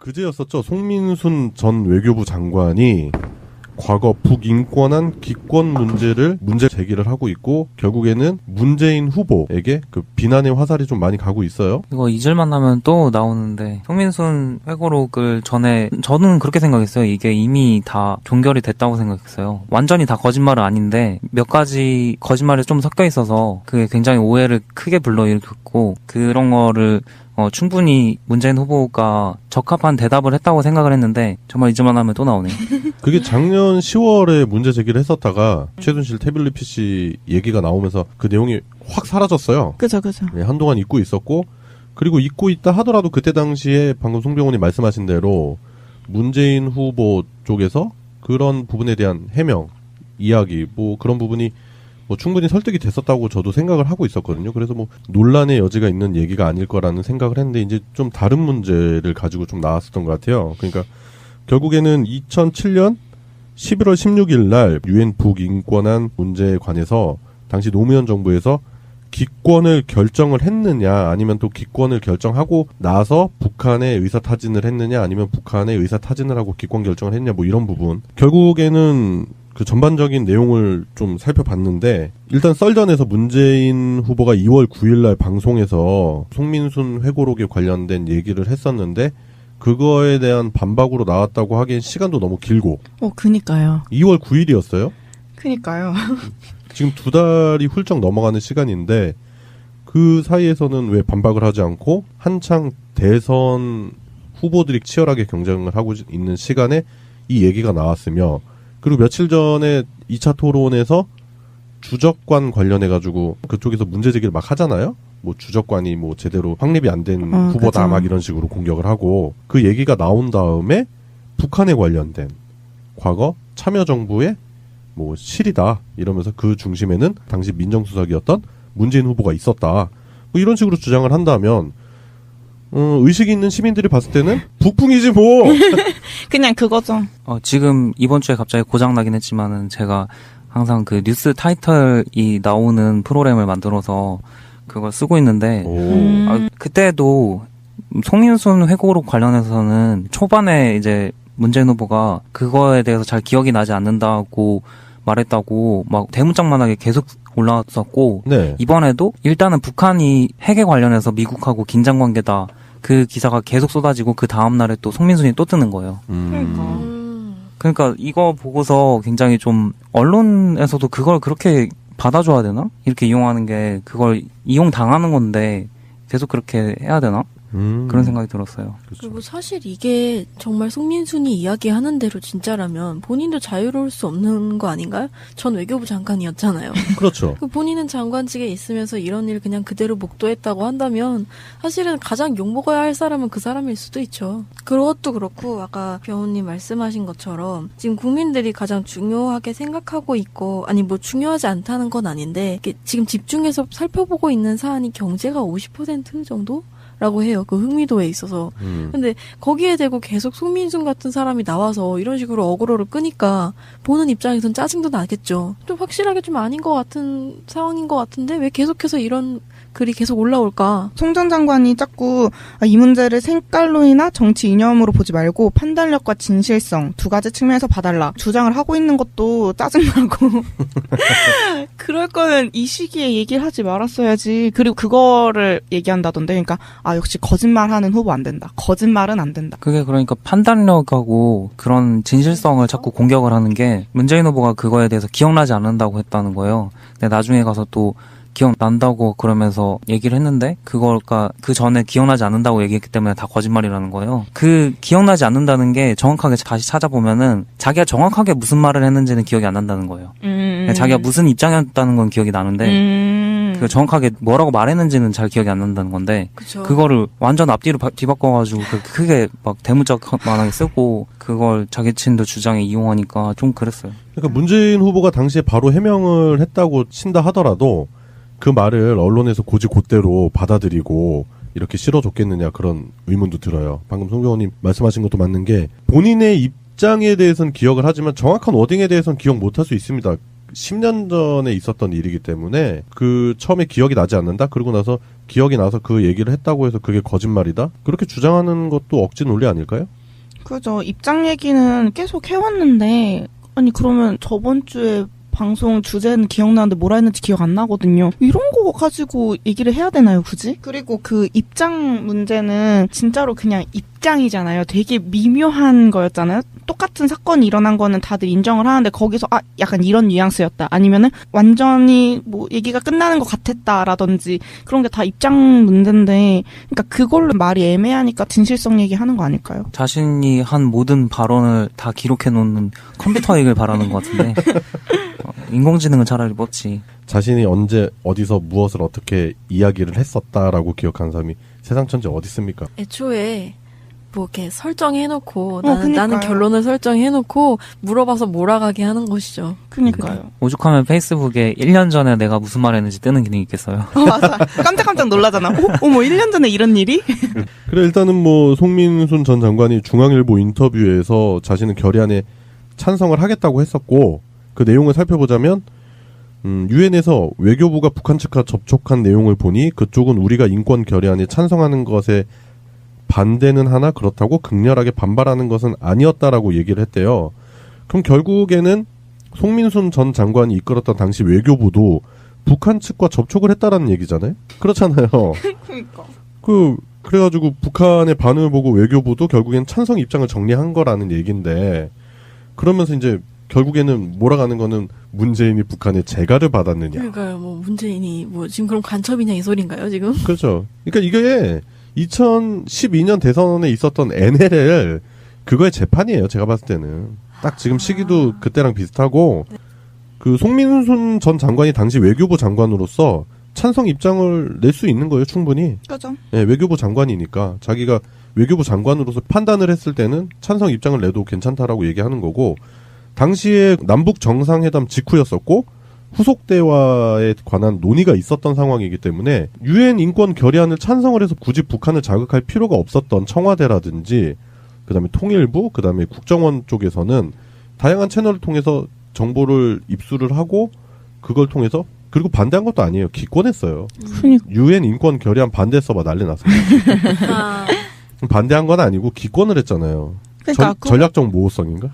그제였었죠. 송민순 전 외교부 장관이 과거 북인권한 기권 문제 제기를 하고 있고 결국에는 문재인 후보에게 그 비난의 화살이 좀 많이 가고 있어요. 이거 잊을만 하면 또 나오는데 송민순 회고록을 저는 그렇게 생각했어요. 이게 이미 다 종결이 됐다고 생각했어요. 완전히 다 거짓말은 아닌데 몇 가지 거짓말이 좀 섞여 있어서 그게 굉장히 오해를 크게 불러일으켰고 그런 거를 충분히 문재인 후보가 적합한 대답을 했다고 생각을 했는데 정말 잊을만 하면 또 나오네요. 그게 작년 10월에 문제 제기를 했었다가 최순실 태블릿 PC 얘기가 나오면서 그 내용이 확 사라졌어요. 그죠. 네, 한동안 잊고 있었고 그리고 잊고 있다 하더라도 그때 당시에 방금 송병훈이 말씀하신 대로 문재인 후보 쪽에서 그런 부분에 대한 해명, 이야기 뭐 그런 부분이 뭐 충분히 설득이 됐었다고 저도 생각을 하고 있었거든요. 그래서 뭐 논란의 여지가 있는 얘기가 아닐 거라는 생각을 했는데 이제 좀 다른 문제를 가지고 좀 나왔었던 것 같아요. 그러니까 결국에는 2007년 11월 16일 날 유엔 북인권한 문제에 관해서 당시 노무현 정부에서 기권을 결정을 했느냐 아니면 또 기권을 결정하고 나서 북한의 의사타진을 했느냐 아니면 북한의 의사타진을 하고 기권 결정을 했냐 뭐 이런 부분 결국에는 그 전반적인 내용을 좀 살펴봤는데 일단 썰전에서 문재인 후보가 2월 9일날 방송에서 송민순 회고록에 관련된 얘기를 했었는데 그거에 대한 반박으로 나왔다고 하기엔 시간도 너무 길고 그니까요. 2월 9일이었어요. 그니까요. 지금 2달이 훌쩍 넘어가는 시간인데 그 사이에서는 왜 반박을 하지 않고 한창 대선 후보들이 치열하게 경쟁을 하고 있는 시간에 이 얘기가 나왔으며 그리고 며칠 전에 2차 토론에서 주적관 관련해가지고 그쪽에서 문제 제기를 막 하잖아요. 뭐 주적관이 뭐 제대로 확립이 안 된 후보다 그쵸. 막 이런 식으로 공격을 하고 그 얘기가 나온 다음에 북한에 관련된 과거 참여정부의 뭐 실이다 이러면서 그 중심에는 당시 민정수석이었던 문재인 후보가 있었다. 뭐 이런 식으로 주장을 한다면 의식이 있는 시민들이 봤을 때는 북풍이지 뭐. 그냥 그거죠. 지금 이번 주에 갑자기 고장나긴 했지만은 제가 항상 그 뉴스 타이틀이 나오는 프로그램을 만들어서 그걸 쓰고 있는데 그때도 송민순 회고록 관련해서는 초반에 이제 문재인 후보가 그거에 대해서 잘 기억이 나지 않는다고 말했다고 막 대문짝만하게 계속 올라왔었고 네. 이번에도 일단은 북한이 핵에 관련해서 미국하고 긴장관계다 그 기사가 계속 쏟아지고 그 다음날에 또 송민순이 또 뜨는 거예요. 그러니까 이거 보고서 굉장히 좀 언론에서도 그걸 그렇게 받아줘야 되나? 이렇게 이용하는 게 그걸 이용당하는 건데 계속 그렇게 해야 되나? 그런 생각이 들었어요. 그렇죠. 그리고 사실 이게 정말 송민순이 이야기하는 대로 진짜라면 본인도 자유로울 수 없는 거 아닌가요? 전 외교부 장관이었잖아요. 그렇죠. 본인은 장관직에 있으면서 이런 일 그냥 그대로 목도했다고 한다면 사실은 가장 욕먹어야 할 사람은 그 사람일 수도 있죠. 그것도 그렇고 아까 병훈님 말씀하신 것처럼 지금 국민들이 가장 중요하게 생각하고 있고 아니 뭐 중요하지 않다는 건 아닌데 지금 집중해서 살펴보고 있는 사안이 경제가 50% 정도? 라고 해요. 그 흥미도에 있어서. 근데 거기에 대고 계속 송민순 같은 사람이 나와서 이런 식으로 어그로를 끄니까 보는 입장에선 짜증도 나겠죠. 좀 확실하게 좀 아닌 것 같은 상황인 것 같은데 왜 계속해서 이런 글이 계속 올라올까? 송 전 장관이 자꾸 이 문제를 색깔론이나 정치 이념으로 보지 말고 판단력과 진실성 두 가지 측면에서 봐달라 주장을 하고 있는 것도 짜증나고 그럴 거는 이 시기에 얘기를 하지 말았어야지. 그리고 그거를 얘기한다던데 그러니까 역시 거짓말하는 후보 안 된다. 거짓말은 안 된다. 그게 그러니까 판단력하고 그런 진실성을 자꾸 공격을 하는 게 문재인 후보가 그거에 대해서 기억나지 않는다고 했다는 거예요. 근데 나중에 가서 또 기억난다고 그러면서 얘기를 했는데 그거가 그 전에 기억나지 않는다고 얘기했기 때문에 다 거짓말이라는 거예요. 그 기억나지 않는다는 게 정확하게 다시 찾아보면은 자기가 정확하게 무슨 말을 했는지는 기억이 안 난다는 거예요. 자기가 무슨 입장이었다는 건 기억이 나는데 그 정확하게 뭐라고 말했는지는 잘 기억이 안 난다는 건데 그쵸. 그거를 완전 앞뒤로 뒤바꿔가지고 크게 막 대문짝만하게 쓰고 그걸 자기 친도 주장에 이용하니까 좀 그랬어요. 그러니까 문재인 후보가 당시에 바로 해명을 했다고 친다 하더라도 그 말을 언론에서 곧대로 받아들이고 이렇게 실어줬겠느냐 그런 의문도 들어요. 방금 송병호님 말씀하신 것도 맞는 게 본인의 입장에 대해서는 기억을 하지만 정확한 워딩에 대해서는 기억 못할 수 있습니다. 10년 전에 있었던 일이기 때문에 그 처음에 기억이 나지 않는다? 그러고 나서 기억이 나서 그 얘기를 했다고 해서 그게 거짓말이다? 그렇게 주장하는 것도 억지 논리 아닐까요? 그죠. 입장 얘기는 계속 해왔는데, 아니, 그러면 저번 주에 방송 주제는 기억나는데 뭐라 했는지 기억 안 나거든요. 이런 거 가지고 얘기를 해야 되나요, 굳이? 그리고 그 입장 문제는 진짜로 그냥 입장이잖아요. 되게 미묘한 거였잖아요. 똑같은 사건이 일어난 거는 다들 인정을 하는데 거기서 약간 이런 뉘앙스였다. 아니면은 완전히 뭐 얘기가 끝나는 것 같았다라든지 그런 게 다 입장 문제인데 그러니까 그걸로 말이 애매하니까 진실성 얘기하는 거 아닐까요? 자신이 한 모든 발언을 다 기록해 놓는 컴퓨터 얘기를 바라는 것 같은데 인공지능은 차라리 뻗지. 자신이 언제 어디서 무엇을 어떻게 이야기를 했었다라고 기억하는 사람이 세상 천지 어디 있습니까? 애초에 뭐 이렇게 설정해놓고 그러니까요. 나는 결론을 설정해놓고 물어봐서 몰아가게 하는 것이죠. 그니까요. 오죽하면 페이스북에 1년 전에 내가 무슨 말 했는지 뜨는 기능이 있겠어요. 맞아. 깜짝깜짝 놀라잖아. 어머, 1년 전에 이런 일이? 그래 일단은 뭐 송민순 전 장관이 중앙일보 인터뷰에서 자신은 결의안에 찬성을 하겠다고 했었고 그 내용을 살펴보자면 유엔에서 외교부가 북한 측과 접촉한 내용을 보니 그쪽은 우리가 인권 결의안에 찬성하는 것에 반대는 하나 그렇다고 극렬하게 반발하는 것은 아니었다라고 얘기를 했대요. 그럼 결국에는 송민순 전 장관이 이끌었던 당시 외교부도 북한 측과 접촉을 했다라는 얘기잖아요. 그렇잖아요. 그니까. 그래가지고 북한의 반응을 보고 외교부도 결국엔 찬성 입장을 정리한 거라는 얘기인데 그러면서 이제 결국에는 몰아가는 거는 문재인이 북한의 재가를 받았느냐. 그러니까요. 뭐 문재인이 뭐 지금 그럼 간첩이냐 이 소린가요 지금? 그렇죠. 그러니까 이게 2012년 대선에 있었던 NLL 그거의 재판이에요. 제가 봤을 때는 딱 지금 시기도 그때랑 비슷하고 그 송민순 전 장관이 당시 외교부 장관으로서 찬성 입장을 낼 수 있는 거예요. 충분히. 그죠. 예, 외교부 장관이니까 자기가 외교부 장관으로서 판단을 했을 때는 찬성 입장을 내도 괜찮다라고 얘기하는 거고 당시에 남북 정상회담 직후였었고 후속 대화에 관한 논의가 있었던 상황이기 때문에 유엔 인권 결의안을 찬성을 해서 굳이 북한을 자극할 필요가 없었던 청와대라든지 그다음에 통일부 그다음에 국정원 쪽에서는 다양한 채널을 통해서 정보를 입수를 하고 그걸 통해서 그리고 반대한 것도 아니에요. 기권했어요. 유엔 인권 결의안 반대했어봐 난리 났어요. 반대한 건 아니고 기권을 했잖아요. 그러니까 전략적 모호성인가?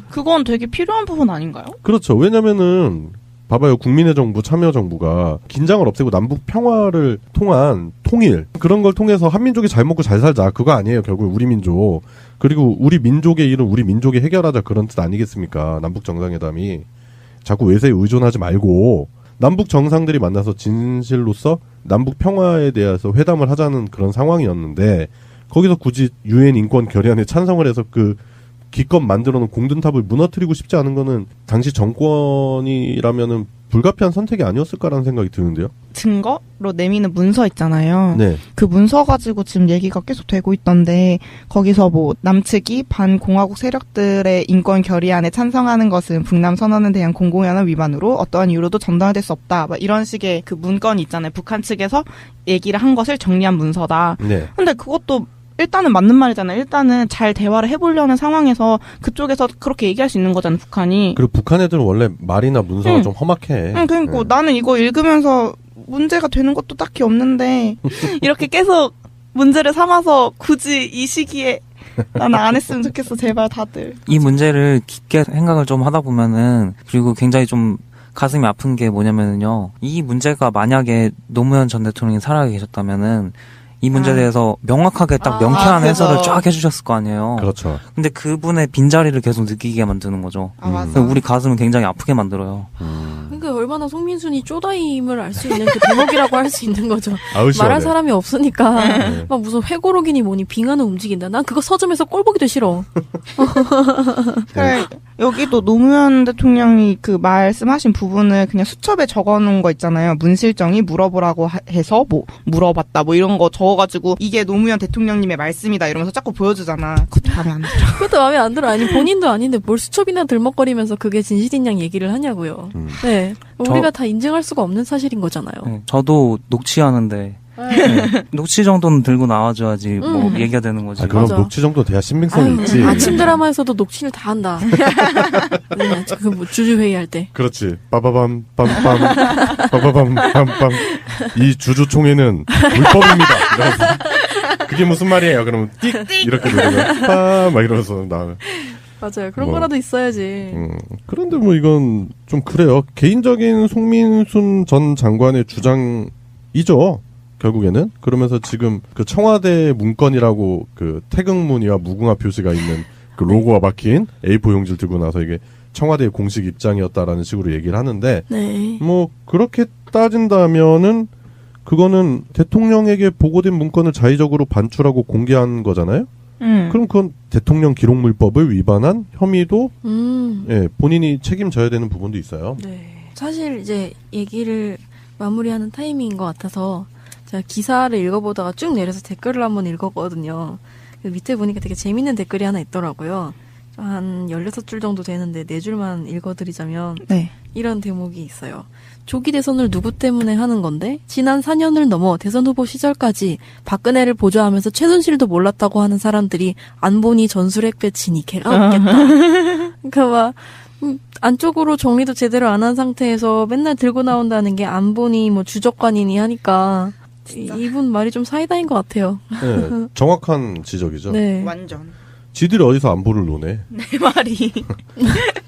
그건 되게 필요한 부분 아닌가요? 그렇죠. 왜냐면은 봐봐요. 국민의 정부, 참여정부가 긴장을 없애고 남북 평화를 통한 통일 그런 걸 통해서 한민족이 잘 먹고 잘 살자 그거 아니에요. 결국 우리 민족 그리고 우리 민족의 일은 우리 민족이 해결하자 그런 뜻 아니겠습니까? 남북 정상회담이 자꾸 외세에 의존하지 말고 남북 정상들이 만나서 진실로서 남북 평화에 대해서 회담을 하자는 그런 상황이었는데 거기서 굳이 유엔 인권 결의안에 찬성을 해서 그 기껏 만들어놓은 공든탑을 무너뜨리고 싶지 않은 거는 당시 정권이라면은 불가피한 선택이 아니었을까라는 생각이 드는데요. 증거로 내미는 문서 있잖아요. 네. 그 문서 가지고 지금 얘기가 계속 되고 있던데 거기서 뭐 남측이 반공화국 세력들의 인권 결의안에 찬성하는 것은 북남 선언에 대한 공공연한 위반으로 어떠한 이유로도 전달될 수 없다. 막 이런 식의 그 문건이 있잖아요. 북한 측에서 얘기를 한 것을 정리한 문서다. 네. 근데 그것도 일단은 맞는 말이잖아요. 일단은 잘 대화를 해보려는 상황에서 그쪽에서 그렇게 얘기할 수 있는 거잖아요. 북한이. 그리고 북한 애들은 원래 말이나 문서가 좀 험악해. 그러니까 네. 나는 이거 읽으면서 문제가 되는 것도 딱히 없는데 이렇게 계속 문제를 삼아서 굳이 이 시기에 나는 안 했으면 좋겠어. 제발 다들. 이 문제를 깊게 생각을 좀 하다 보면은 그리고 굉장히 좀 가슴이 아픈 게 뭐냐면은요. 이 문제가 만약에 노무현 전 대통령이 살아 계셨다면은 이 문제에 대해서 명확하게 딱 명쾌한 해설을 쫙 해주셨을 거 아니에요. 그렇죠. 근데 그분의 빈자리를 계속 느끼게 만드는 거죠. 맞아. 우리 가슴을 굉장히 아프게 만들어요. 그러니까 얼마나 송민순이 쪼다임을 알 수 있는 그 대목이라고 할 수 있는 거죠. 아우, 시원해. 말할 사람이 없으니까 막 무슨 회고록이니 뭐니 빙하는 움직인다. 난 그거 서점에서 꼴 보기도 싫어. 그래, 여기도 노무현 대통령이 그 말씀하신 부분을 그냥 수첩에 적어놓은 거 있잖아요. 문실정이 물어보라고 해서 뭐 물어봤다 뭐 이런 거 적어가지고 이게 노무현 대통령님의 말씀이다 이러면서 자꾸 보여주잖아. 그것도 마음에 안 들어. 그것도 마음에 안 들어. 아니 본인도 아닌데 뭘 수첩이나 들먹거리면서 그게 진실인 양 얘기를 하냐고요. 네, 우리가 다 인증할 수가 없는 사실인 거잖아요. 네, 저도 녹취하는데 네, 녹취 정도는 들고 나와줘야지 뭐 얘기가 되는 거지. 그럼 맞아. 녹취 정도 돼야 신빙성이 아유, 있지. 아침 드라마에서도 녹취를 다 한다. 네, 그 주주 회의할 때. 그렇지. 빠바밤 빰빰 빠바밤 빰빰 이 주주총회는 불법입니다. 그게 무슨 말이에요? 그러면 띡 이렇게 누르면 막 이러면서 나. 맞아요. 그런 뭐. 거라도 있어야지. 그런데 뭐 이건 좀 그래요. 개인적인 송민순 전 장관의 주장이죠. 결국에는. 그러면서 지금 그 청와대 문건이라고 그 태극무늬와 무궁화 표시가 있는 그 로고가 박힌 A4 용지를 들고 나서 이게 청와대의 공식 입장이었다라는 식으로 얘기를 하는데 네. 뭐 그렇게 따진다면은 그거는 대통령에게 보고된 문건을 자의적으로 반출하고 공개한 거잖아요. 그럼 그건 대통령 기록물법을 위반한 혐의도 예, 본인이 책임져야 되는 부분도 있어요. 네. 사실 이제 얘기를 마무리하는 타이밍인 것 같아서 제가 기사를 읽어보다가 쭉 내려서 댓글을 한번 읽었거든요. 그 밑에 보니까 되게 재밌는 댓글이 하나 있더라고요. 한 16줄 정도 되는데 4줄만 읽어드리자면 네. 이런 대목이 있어요. 조기 대선을 누구 때문에 하는 건데 지난 4년을 넘어 대선 후보 시절까지 박근혜를 보좌하면서 최순실도 몰랐다고 하는 사람들이 안 보니 전술핵 배치니 개가 없겠다. 그러니까 막 안쪽으로 정리도 제대로 안 한 상태에서 맨날 들고 나온다는 게 안 보니 뭐 주적관이니 하니까 이분 말이 좀 사이다인 것 같아요. 네, 정확한 지적이죠. 네. 완전. 지들이 어디서 안보를 노네. 내 말이.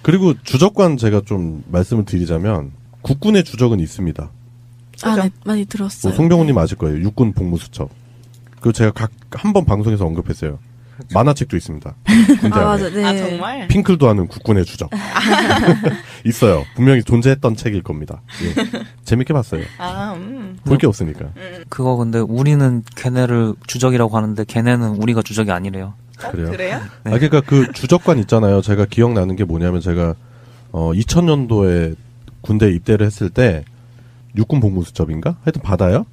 그리고 주적관 제가 좀 말씀을 드리자면 국군의 주적은 있습니다. 아, 네, 많이 들었어요. 뭐 송병호님 아실 거예요. 육군 복무수첩. 그리고 제가 한 번 방송에서 언급했어요. 만화책도 있습니다. 군대 아, 안에. 맞아. 네. 아, 정말? 핑클도 하는 국군의 주적. 있어요. 분명히 존재했던 책일 겁니다. 예. 재밌게 봤어요. 아, 볼 게 없으니까. 그거 근데 우리는 걔네를 주적이라고 하는데 걔네는 우리가 주적이 아니래요. 그래요? 그래요? 네. 아, 그러니까 그 주적관 있잖아요. 제가 기억나는 게 뭐냐면 제가 2000년도에 군대에 입대를 했을 때 육군 복무수첩인가? 하여튼 받아요.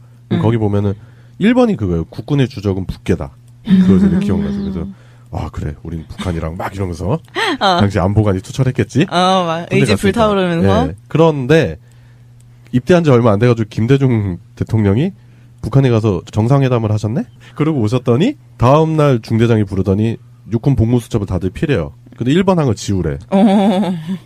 거기 보면은 1번이 그거예요. 국군의 주적은 북계다. 그거 제가 기억나서 그래서 아 그래 우린 북한이랑 막 이러면서 당시 안보관이 투철했겠지. 막 군대 의지 갔으니까. 불타오르면서. 예. 그런데 입대한 지 얼마 안 돼가지고 김대중 대통령이 북한에 가서 정상회담을 하셨네? 그러고 오셨더니 다음날 중대장이 부르더니 육군 복무수첩을 다들 피래요. 근데 1번 항을 지우래.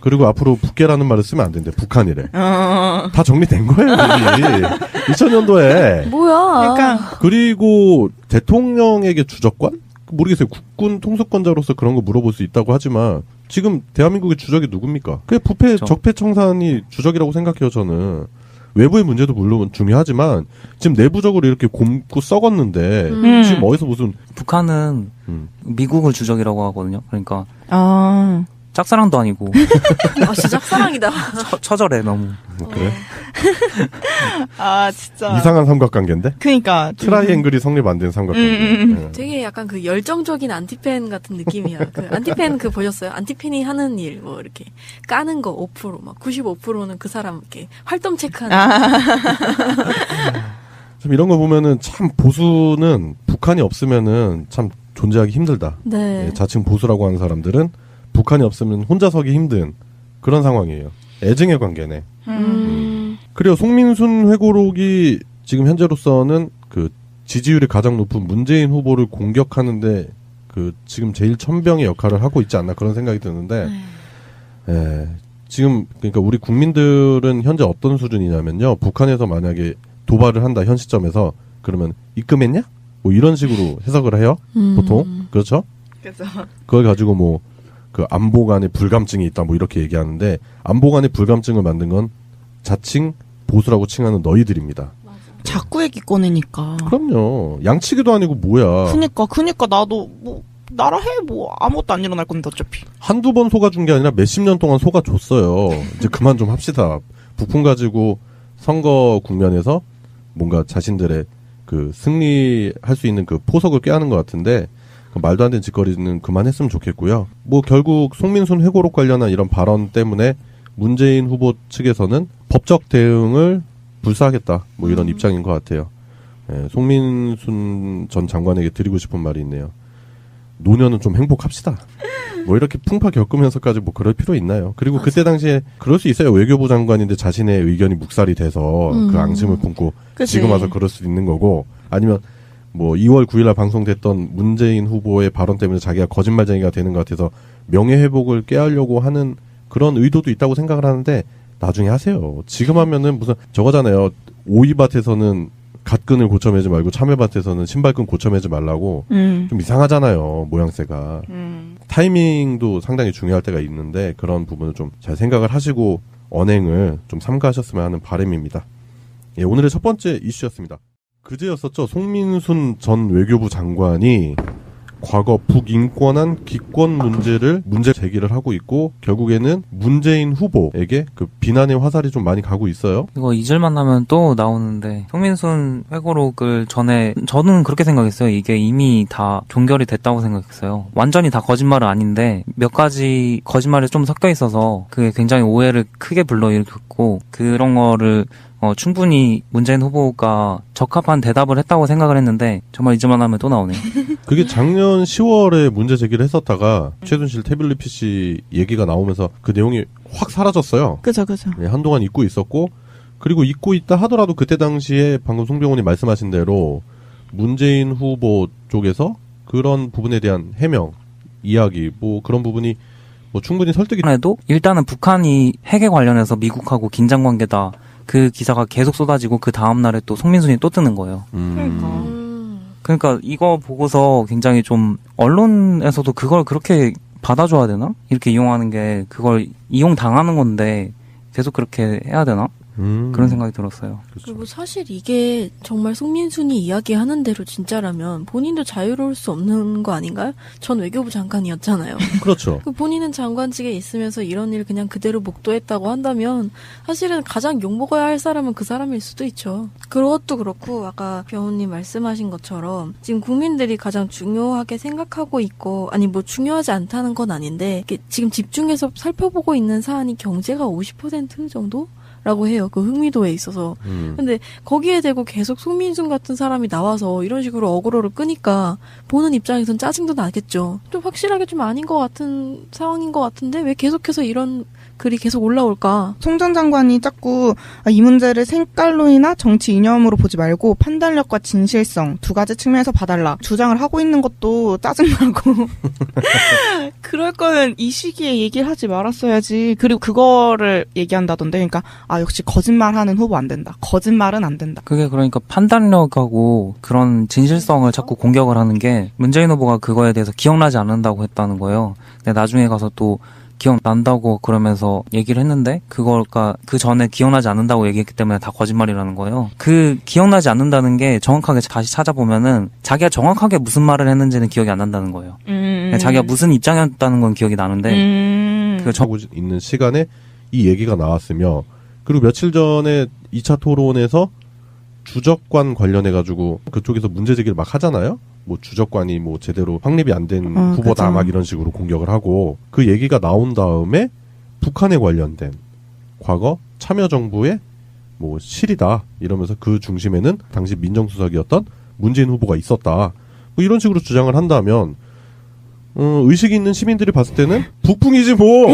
그리고 앞으로 북계라는 말을 쓰면 안 된대. 북한이래. 다 정리된 거예요. 이미. 2000년도에. 뭐야. 그러니까 그리고 대통령에게 주적관? 모르겠어요. 국군 통수권자로서 그런 거 물어볼 수 있다고 하지만 지금 대한민국의 주적이 누굽니까? 그게 부패 그렇죠. 적폐청산이 주적이라고 생각해요. 저는. 외부의 문제도 물론 중요하지만 지금 내부적으로 이렇게 곰고 썩었는데 지금 어디서 무슨 북한은 미국을 주적이라고 하거든요. 그러니까 짝사랑도 아니고 아, 진짜 짝사랑이다. 처절해 너무. 그래? 아 진짜 이상한 삼각관계인데? 그러니까 좀- 트라이앵글이 성립 안 된 삼각관계. 예. 되게 약간 그 열정적인 안티팬 같은 느낌이야. 그 안티팬 그 보셨어요? 안티팬이 하는 일, 뭐 이렇게 까는 거 5%, 막 95%는 그 사람 이렇게 활동 체크하는. 좀 이런 거 보면은 참 보수는 북한이 없으면은 참 존재하기 힘들다. 네. 예, 자칭 보수라고 하는 사람들은 북한이 없으면 혼자 서기 힘든 그런 상황이에요. 애증의 관계네. 그리고 송민순 회고록이 지금 현재로서는 그 지지율이 가장 높은 문재인 후보를 공격하는데 그 지금 제일 천병의 역할을 하고 있지 않나 그런 생각이 드는데 예, 지금 그러니까 우리 국민들은 현재 어떤 수준이냐면요. 북한에서 만약에 도발을 한다 현 시점에서 그러면 입금했냐? 뭐 이런 식으로 해석을 해요. 보통 그렇죠? 그래서 그걸 가지고 뭐 그 안보관의 불감증이 있다 뭐 이렇게 얘기하는데 안보관의 불감증을 만든 건 자칭 보수라고 칭하는 너희들입니다. 자꾸 얘기 꺼내니까. 그럼요. 양치기도 아니고 뭐야. 그니까 나도 뭐 나라 해 뭐 아무것도 안 일어날 건데 어차피. 한두 번 속아준 게 아니라 몇십 년 동안 속아줬어요. 이제 그만 좀 합시다. 부품 가지고 선거 국면에서 뭔가 자신들의 그 승리할 수 있는 그 포석을 꾀하는 것 같은데 그 말도 안 되는 짓거리는 그만했으면 좋겠고요. 뭐 결국 송민순 회고록 관련한 이런 발언 때문에 문재인 후보 측에서는 법적 대응을 불사하겠다. 뭐 이런 입장인 것 같아요. 예, 송민순 전 장관에게 드리고 싶은 말이 있네요. 노년은 좀 행복합시다. 뭐 이렇게 풍파 겪으면서까지 뭐 그럴 필요 있나요? 그리고 그때 당시에 그럴 수 있어요. 외교부 장관인데 자신의 의견이 묵살이 돼서 그 앙심을 품고 그치. 지금 와서 그럴 수 있는 거고 아니면 뭐 2월 9일날 방송됐던 문재인 후보의 발언 때문에 자기가 거짓말쟁이가 되는 것 같아서 명예회복을 꾀하려고 하는 그런 의도도 있다고 생각을 하는데 나중에 하세요. 지금 하면은 무슨 저거잖아요. 오이밭에서는 갓끈을 고쳐매지 말고 참외밭에서는 신발끈 고쳐매지 말라고 좀 이상하잖아요, 모양새가. 타이밍도 상당히 중요할 때가 있는데 그런 부분을 좀 잘 생각을 하시고 언행을 좀 삼가하셨으면 하는 바람입니다. 예, 오늘의 첫 번째 이슈였습니다. 그제였었죠. 송민순 전 외교부 장관이 과거 북인권한 기권 문제 제기를 하고 있고 결국에는 문재인 후보에게 그 비난의 화살이 좀 많이 가고 있어요. 이거 잊을만 하면 또 나오는데 송민순 회고록을 저는 그렇게 생각했어요. 이게 이미 다 종결이 됐다고 생각했어요. 완전히 다 거짓말은 아닌데 몇 가지 거짓말이 좀 섞여 있어서 그게 굉장히 오해를 크게 불러일으켰고 그런 거를 충분히 문재인 후보가 적합한 대답을 했다고 생각을 했는데 정말 잊을만 하면 또 나오네요. 그게 작년 10월에 문제 제기를 했었다가 최순실 태블릿 PC 얘기가 나오면서 그 내용이 확 사라졌어요. 그죠. 네, 한동안 잊고 있었고 그리고 잊고 있다 하더라도 그때 당시에 방금 송병훈이 말씀하신 대로 문재인 후보 쪽에서 그런 부분에 대한 해명, 이야기 뭐 그런 부분이 뭐 충분히 설득이 해도 일단은 북한이 핵에 관련해서 미국하고 긴장 관계다. 그 기사가 계속 쏟아지고 그 다음날에 또 송민순이 또 뜨는 거예요. 그러니까 이거 보고서 굉장히 좀 언론에서도 그걸 그렇게 받아줘야 되나? 이렇게 이용하는 게 그걸 이용당하는 건데 계속 그렇게 해야 되나? 그런 생각이 들었어요. 그렇죠. 그리고 사실 이게 정말 송민순이 이야기하는 대로 진짜라면 본인도 자유로울 수 없는 거 아닌가요? 전 외교부 장관이었잖아요. 그렇죠. 본인은 장관직에 있으면서 이런 일 그냥 그대로 목도했다고 한다면 사실은 가장 욕먹어야 할 사람은 그 사람일 수도 있죠. 그것도 그렇고 아까 병훈님 말씀하신 것처럼 지금 국민들이 가장 중요하게 생각하고 있고 아니 뭐 중요하지 않다는 건 아닌데 지금 집중해서 살펴보고 있는 사안이 경제가 50% 정도? 라고 해요. 그 흥미도에 있어서. 근데 거기에 대고 계속 송민순 같은 사람이 나와서 이런 식으로 어그로를 끄니까 보는 입장에선 짜증도 나겠죠. 좀 확실하게 좀 아닌 것 같은 상황인 것 같은데 왜 계속해서 이런 글이 계속 올라올까? 송 전 장관이 자꾸 이 문제를 색깔론이나 정치 이념으로 보지 말고 판단력과 진실성 두 가지 측면에서 봐달라 주장을 하고 있는 것도 짜증나고 그럴 거면 이 시기에 얘기를 하지 말았어야지. 그리고 그거를 얘기한다던데 그러니까 역시 거짓말하는 후보 안 된다. 거짓말은 안 된다. 그게 그러니까 판단력하고 그런 진실성을 자꾸 공격을 하는 게 문재인 후보가 그거에 대해서 기억나지 않는다고 했다는 거예요. 근데 나중에 가서 또 기억난다고 그러면서 얘기를 했는데 그거가 그 전에 기억나지 않는다고 얘기했기 때문에 다 거짓말이라는 거예요. 그 기억나지 않는다는 게 정확하게 다시 찾아보면은 자기가 정확하게 무슨 말을 했는지는 기억이 안 난다는 거예요. 자기가 무슨 입장이었다는 건 기억이 나는데 그 하고 있는 시간에 이 얘기가 나왔으며 그리고 며칠 전에 2차 토론에서 주적관 관련해가지고 그쪽에서 문제 제기를 막 하잖아요. 뭐 주적관이 뭐 제대로 확립이 안 된 후보다 그쵸. 막 이런 식으로 공격을 하고 그 얘기가 나온 다음에 북한에 관련된 과거 참여정부의 뭐 실이다 이러면서 그 중심에는 당시 민정수석이었던 문재인 후보가 있었다. 뭐 이런 식으로 주장을 한다면 의식이 있는 시민들이 봤을 때는 북풍이지 뭐.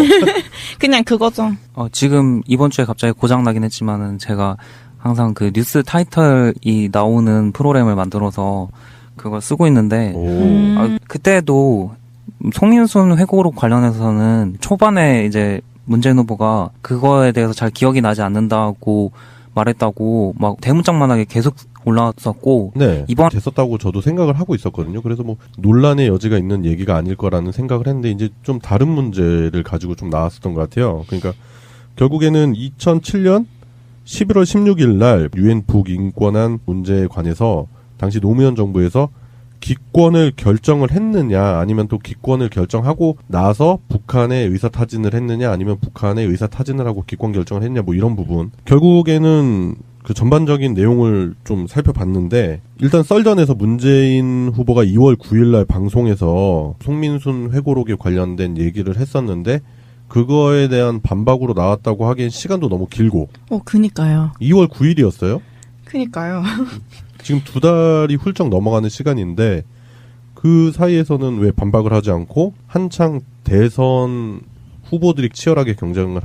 그냥 그거죠. 지금 이번 주에 갑자기 고장 나긴 했지만은 제가 항상 그 뉴스 타이틀이 나오는 프로그램을 만들어서 그걸 쓰고 있는데 그때도 송민순 회고록 관련해서는 초반에 이제 문재인 후보가 그거에 대해서 잘 기억이 나지 않는다고 말했다고 막 대문짝만하게 계속 올라왔었고 네, 이번 됐었다고 저도 생각을 하고 있었거든요. 그래서 뭐 논란의 여지가 있는 얘기가 아닐 거라는 생각을 했는데 이제 좀 다른 문제를 가지고 좀 나왔었던 것 같아요. 그러니까 결국에는 2007년 11월 16일 날 유엔 북인권한 문제에 관해서 당시 노무현 정부에서 기권을 결정을 했느냐 아니면 또 기권을 결정하고 나서 북한에 의사타진을 했느냐 아니면 북한에 의사타진을 하고 기권 결정을 했냐 뭐 이런 부분 결국에는 그 전반적인 내용을 좀 살펴봤는데 일단 썰전에서 문재인 후보가 2월 9일 날 방송에서 송민순 회고록에 관련된 얘기를 했었는데 그거에 대한 반박으로 나왔다고 하기엔 시간도 너무 길고 그니까요. 2월 9일이었어요? 그니까요. 지금 2달이 훌쩍 넘어가는 시간인데 그 사이에서는 왜 반박을 하지 않고 한창 대선 후보들이 치열하게 경쟁을